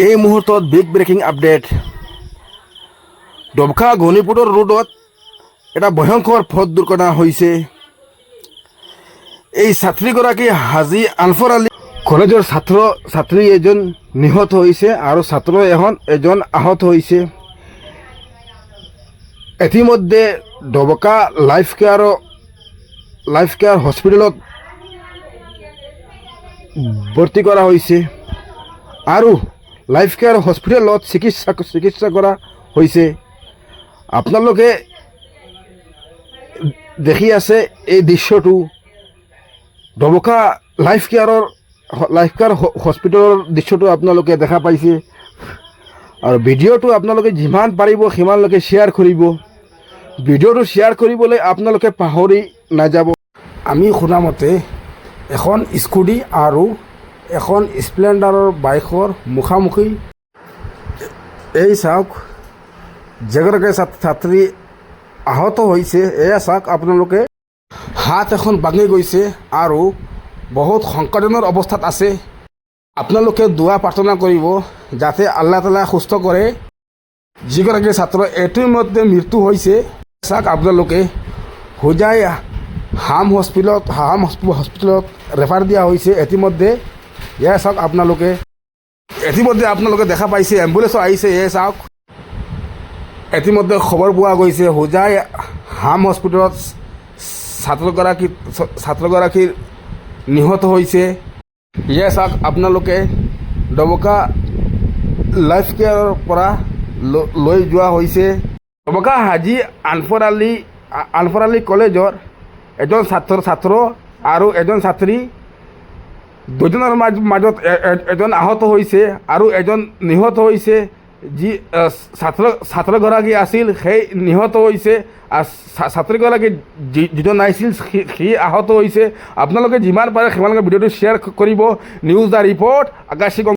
এই মুহূৰ্তত big breaking update. Dabaka গণিপুৰৰ ৰোডত এটা ভয়ংকৰ পথ দুৰ্ঘটনা হৈছে। এই ছাত্ৰীগৰাকী হাজী আনফৰ আলী কলেজৰ ছাত্ৰী এজন নিহত হৈছে আৰু ছাত্ৰ এজন আহত হৈছে। ইতিমধ্যে ডবকা লাইফ কেয়াৰ হস্পিটেলত ভৰ্তি কৰা হৈছে আৰু লাইফ কেয়াৰ হস্পিটেলত চিকিৎসা কৰা হৈছে। আপোনালোকে দেখি আছে এই দৃশ্যটো, ডবকা লাইফ কেয়াৰ হস্পিটেলৰ দৃশ্যটো আপোনালোকে দেখা পাইছে। আৰু ভিডিঅ'টো আপোনালোকে যিমান পাৰিব সিমানলৈকে শ্বেয়াৰ কৰিব। ভিডিঅ'টো শ্বেয়াৰ কৰিবলৈ আপোনালোকে পাহৰি নাযাব। আমি শুনামতে এখন স্কুটি আৰু এখন স্প্লেণ্ডাৰৰ বাইকৰ মুখামুখি। এই চাওক, যেগৰাকী ছাত্ৰী আহত হৈছে, এয়া চাওক আপোনালোকে, হাত এখন ভাঙি গৈছে আৰু বহুত সংকটজনক অৱস্থাত আছে। আপোনালোকে দুৱা প্ৰাৰ্থনা কৰিব যাতে আল্লাহ তাআলাই সুস্থ কৰে। যিগৰাকী ছাত্ৰ ইতিমধ্যে মৃত্যু হৈছে, চাওক আপোনালোকে, হোজাই হাম হস্পিটেলত ৰেফাৰ দিয়া হৈছে ইতিমধ্যে। এয়া চাওক আপোনালোকে, ইতিমধ্যে আপোনালোকে দেখা পাইছে এম্বুলেঞ্চো আহিছে। এয়া চাওক, ইতিমধ্যে খবৰ পোৱা গৈছে হোজাই হাম হস্পিটেলত ছাত্ৰগৰাকীৰ নিহত হৈছে। এয়া চাওক আপোনালোকে, ডবকা লাইফ কেয়াৰৰ পৰা লৈ যোৱা হৈছে। ডবকা হাজী আনফৰ আলী কলেজৰ এজন ছাত্ৰ আৰু এজন ছাত্ৰী, দুজনৰ মাজত এজন আহত হৈছে আৰু এজন নিহত হৈছে। যি ছাত্ৰগৰাকী আছিল সেই নিহত হৈছে, আৰু ছাত্ৰীগৰাকী যিজন আহিছিল সি আহত হৈছে। আপোনালোকে যিমান পাৰে সিমানকৈ ভিডিঅ'টো শ্বেয়াৰ কৰিব। নিউজ দ্য ৰিপৰ্ট, আকাশী।